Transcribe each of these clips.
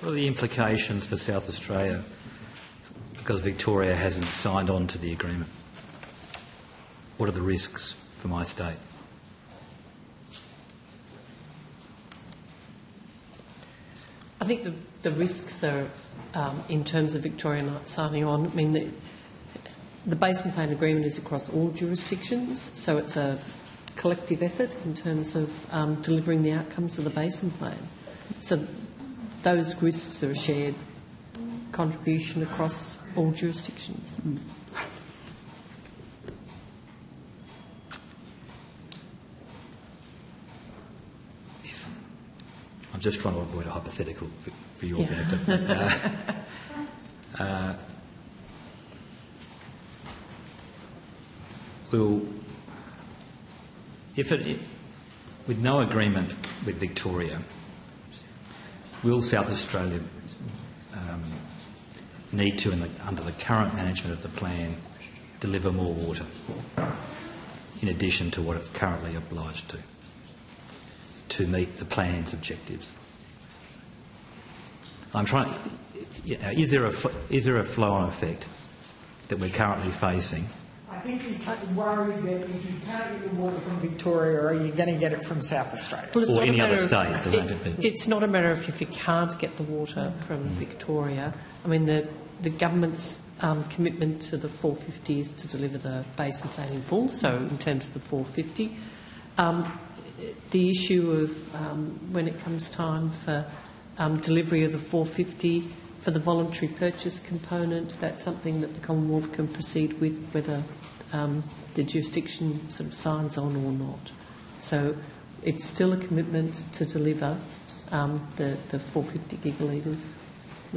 What are the implications for South Australia because Victoria hasn't signed on to the agreement? What are the risks for my state? I think the risks are, in terms of Victoria not signing on, I mean, the Basin Plan agreement is across all jurisdictions, so it's a collective effort in terms of delivering the outcomes of the Basin Plan. So those risks are a shared contribution across all jurisdictions. I'm just trying to avoid a hypothetical for your benefit. With no agreement with Victoria, will South Australia need to, under the current management of the plan, deliver more water in addition to what it's currently obliged to meet the plan's objectives? I'm trying. Is there a flow-on effect that we're currently facing? I think he's worried that if you can't get the water from Victoria, are you going to get it from South Australia? Well, or any other state? It's not a matter of if you can't get the water from Victoria. I mean, the government's commitment to the 450 is to deliver the Basin Plan in full, so in terms of the 450. The issue of when it comes time for delivery of the 450, for the voluntary purchase component, that's something that the Commonwealth can proceed with, whether the jurisdiction sort of signs on or not. So it's still a commitment to deliver the 450 gigalitres.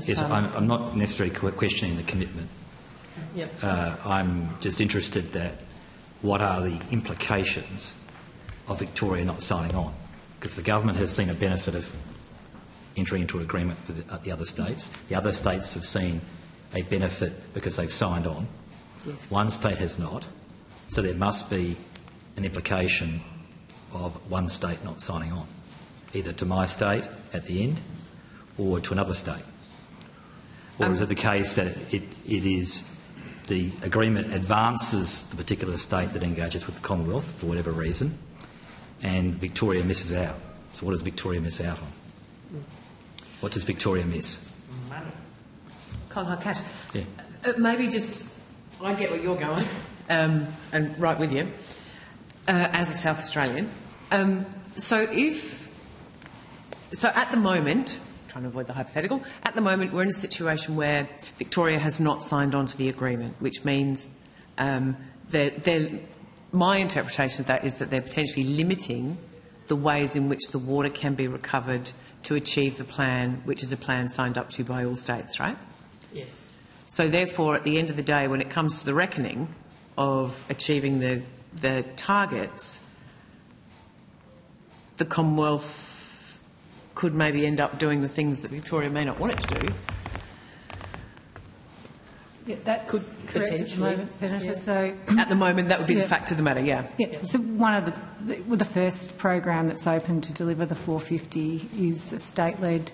Yes, I'm not necessarily questioning the commitment. Yep. I'm just interested that what are the implications of Victoria not signing on? Because the government has seen a benefit of entering into an agreement with the other states. The other states have seen a benefit because they've signed on. Yes. One state has not. So there must be an implication of one state not signing on, either to my state at the end or to another state. Or is it the case that it is the agreement advances the particular state that engages with the Commonwealth for whatever reason, and Victoria misses out? So what does Victoria miss out on? What does Victoria miss? Money. Cold cash. Yeah. Maybe just, I get where you're going, and right with you, as a South Australian. So at the moment, trying to avoid the hypothetical, at the moment we're in a situation where Victoria has not signed on to the agreement, which means my interpretation of that is that they're potentially limiting the ways in which the water can be recovered to achieve the plan, which is a plan signed up to by all states, right? Yes. So therefore, at the end of the day, when it comes to the reckoning of achieving the targets, the Commonwealth could maybe end up doing the things that Victoria may not want it to do. Yeah, that could correct at the moment, Senator. Yeah. So at the moment, that would be the fact of the matter. Yeah. Yeah. So one of the first program that's open to deliver the 450 is a state-led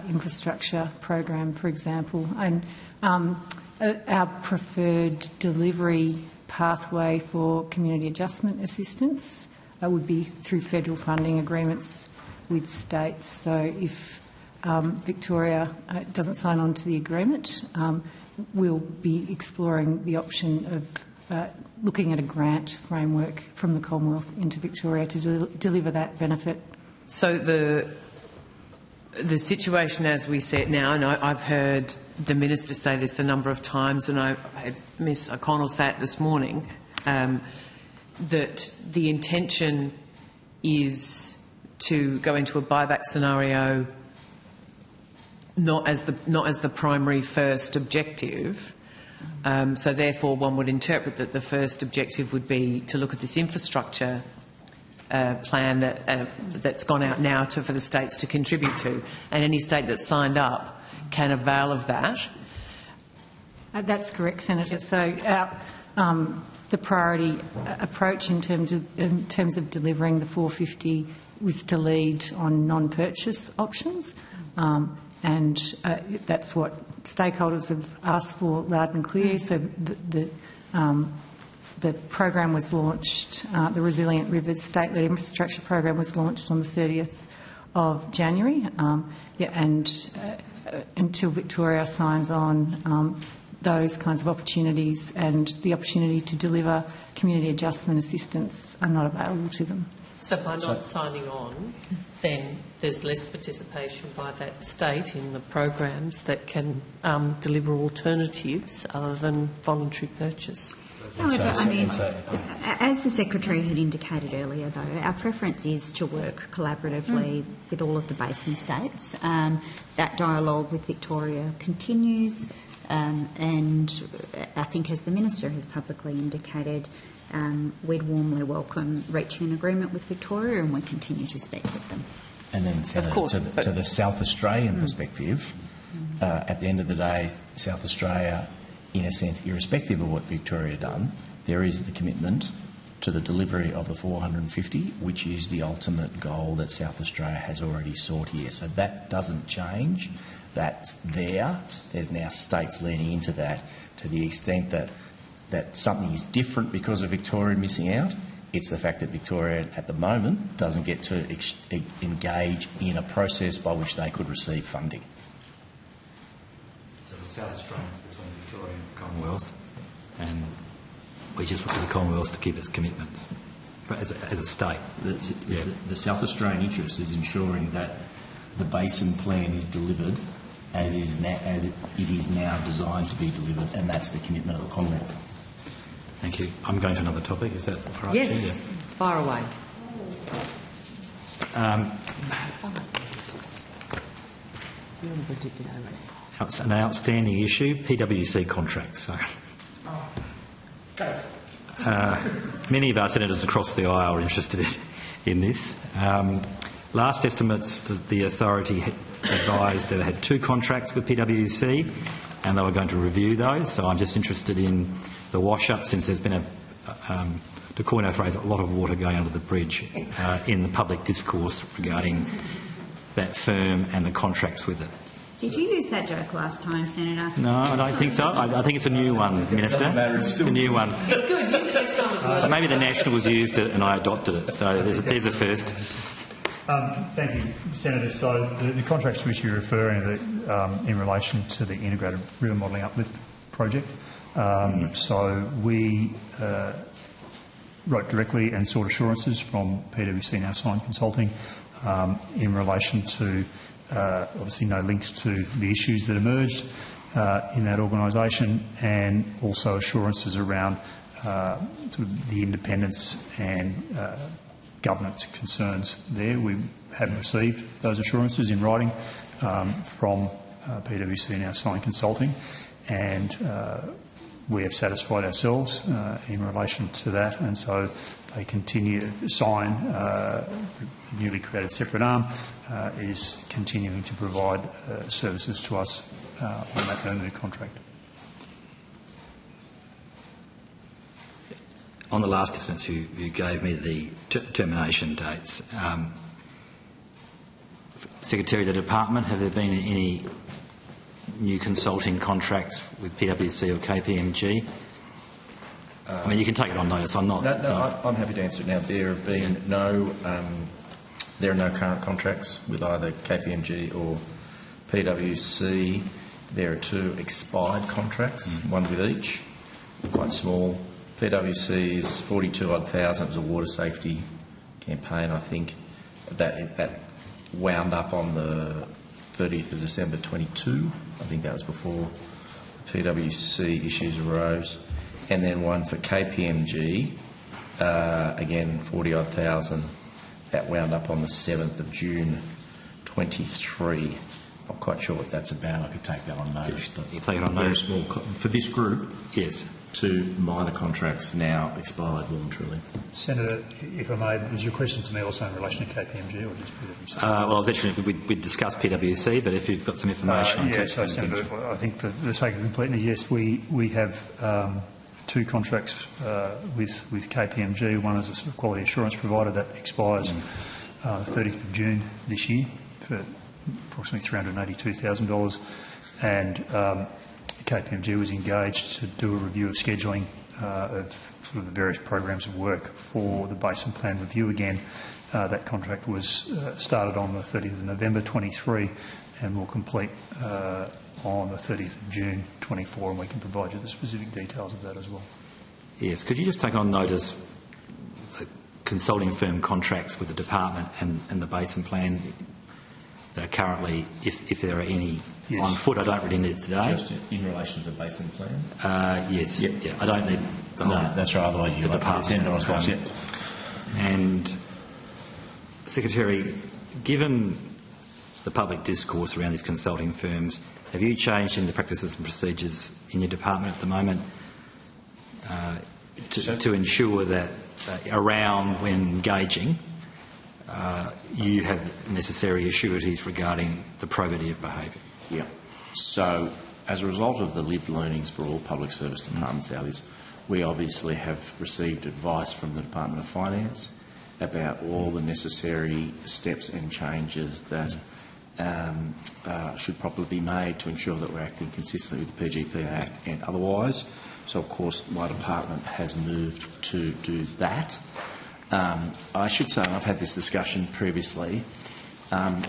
infrastructure program, for example, and our preferred delivery pathway for community adjustment assistance would be through federal funding agreements with states. So if Victoria doesn't sign on to the agreement, we'll be exploring the option of looking at a grant framework from the Commonwealth into Victoria to deliver that benefit. So the situation as we see it now, and I've heard the Minister say this a number of times, and I had Ms O'Connell say it this morning, that the intention is to go into a buyback scenario not as the primary first objective. So therefore one would interpret that the first objective would be to look at this infrastructure plan that's gone out now for the states to contribute to, and any state that's signed up can avail of that. That's correct, Senator. So the priority approach in terms of delivering the 450 was to lead on non-purchase options. and that's what stakeholders have asked for loud and clear. So the program was launched, the Resilient Rivers State-led Infrastructure Program was launched on the 30th of January, and until Victoria signs on, those kinds of opportunities and the opportunity to deliver community adjustment assistance are not available to them. So by not signing on, then there's less participation by that state in the programs that can deliver alternatives other than voluntary purchase. However, I mean, as the Secretary had indicated earlier, though, our preference is to work collaboratively with all of the basin states. That dialogue with Victoria continues, and I think, as the Minister has publicly indicated, we'd warmly welcome reaching an agreement with Victoria, and we continue to speak with them. And then, to the South Australian perspective, at the end of the day, South Australia, in a sense, irrespective of what Victoria done, there is the commitment to the delivery of the 450, which is the ultimate goal that South Australia has already sought here. So that doesn't change. That's there. There's now states leaning into that to the extent that something is different because of Victoria missing out. It's the fact that Victoria, at the moment, doesn't get to engage in a process by which they could receive funding. So the South Australians between Victoria and the Commonwealth, and we just look to the Commonwealth to keep its commitments as a state. The South Australian interest is ensuring that the basin plan is delivered as it is now designed to be delivered, and that's the commitment of the Commonwealth. Thank you. I'm going to another topic. Is that all right? Yes, far away. An outstanding issue, PWC contracts. So, many of our senators across the aisle are interested in this. Last estimates, the authority advised they had 2 contracts with PWC and they were going to review those. So I'm just interested in the wash-up, since there's been to coin our phrase, a lot of water going under the bridge in the public discourse regarding that firm and the contracts with it. Did you use that joke last time, Senator? No, I don't think so. I think it's a new one, Minister. It's a new one. It's good. Use it next time as well. Maybe the Nationals used it and I adopted it. So there's a first. Thank you, Senator. So the contracts to which you're referring are in relation to the Integrated River Modelling Uplift project. So we wrote directly and sought assurances from PWC and our signed consulting in relation to obviously no links to the issues that emerged in that organisation, and also assurances around sort of the independence and governance concerns there. We hadn't received those assurances in writing from PWC and our signed consulting, and we have satisfied ourselves in relation to that, and so they continue to sign. The newly created separate arm is continuing to provide services to us on that new contract. On the last instance, you gave me the termination dates. Secretary of the Department, have there been any new consulting contracts with PWC or KPMG? I mean, you can take it on notice. I'm not. I'm happy to answer it now. There have been there are no current contracts with either KPMG or PWC. There are 2 expired contracts, one with each, quite small. PWC is 42,000. It was a water safety campaign, I think. That wound up on the 30th of December 22. I think that was before the PWC issues arose. And then one for KPMG, again 40,000. That wound up on the 7th of June 23. I'm quite sure what that's about. I could take that on notice. But you take it on notice. Very small for this group. Yes. 2 minor contracts now expired voluntarily. Senator, if I may, was your question to me also in relation to KPMG or just PWC? Well, I was actually, we discussed PWC, but if you've got some information on KPMG. So, Senator, I think for the sake of completeness, yes, we have 2 contracts with KPMG. One is a quality assurance provider that expires 30th of June this year for approximately $382,000, and KPMG was engaged to do a review of scheduling of sort of the various programs of work for the Basin Plan review again. That contract was started on the 30th of November 23 and will complete on the 30th of June 24, and we can provide you the specific details of that as well. Yes, could you just take on notice the consulting firm contracts with the department and the Basin Plan that are currently, if there are any on foot? I don't really need it today. Just in relation to the Basin Plan? Yes. Yep. Yeah, I don't need the whole... No, that's right, otherwise you like to attend response. And, Secretary, given the public discourse around these consulting firms, have you changed in the practices and procedures in your department at the moment to ensure that around when engaging you have necessary assurities regarding the probity of behaviour? Yeah. So, as a result of the lived learnings for all public service departments out is, we obviously have received advice from the Department of Finance about all the necessary steps and changes that should probably be made to ensure that we're acting consistently with the PGP Act and otherwise. So, of course, my department has moved to do that. I should say, and I've had this discussion previously, as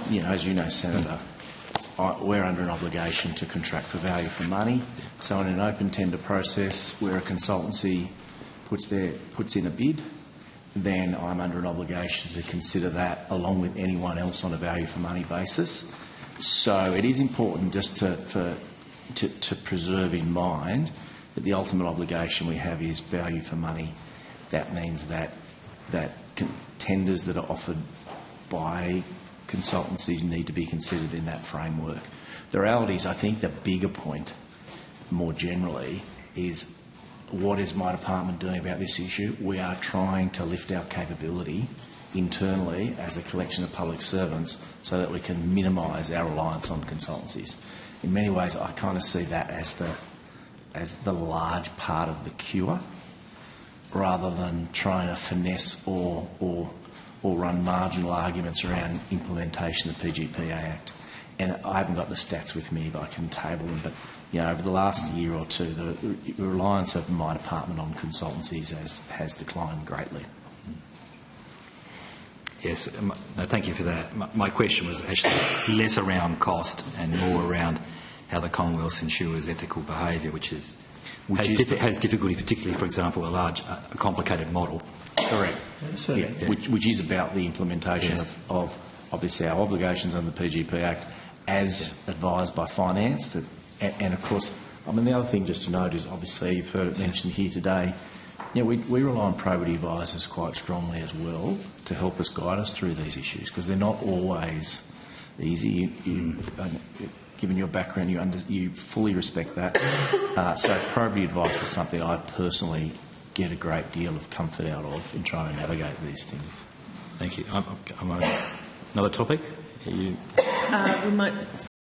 you know, Senator, we're under an obligation to contract for value for money. So in an open tender process where a consultancy puts in a bid, then I'm under an obligation to consider that along with anyone else on a value for money basis. So it is important just to preserve in mind that the ultimate obligation we have is value for money. That means that tenders that are offered by consultancies need to be considered in that framework. The reality is, I think the bigger point more generally is, what is my department doing about this issue? We are trying to lift our capability internally as a collection of public servants so that we can minimise our reliance on consultancies. In many ways, I kind of see that as the large part of the cure, rather than trying to finesse or run marginal arguments around implementation of the PGP Act. And I haven't got the stats with me, but I can table them. But over the last year or two, the reliance of my department on consultancies has declined greatly. Yes, thank you for that. My question was actually less around cost and more around how the Commonwealth ensures ethical behaviour, which has difficulty, particularly, for example, a complicated model. Correct. Yeah. Which is about the implementation of obviously our obligations under the PGP Act as advised by Finance. And of course, the other thing just to note is, obviously you've heard it mentioned here today, we rely on probity advisors quite strongly as well to help us guide us through these issues, because they're not always easy. Given your background, you fully respect that. So probity advice is something I personally get a great deal of comfort out of in trying to navigate these things. Thank you. Another topic? We might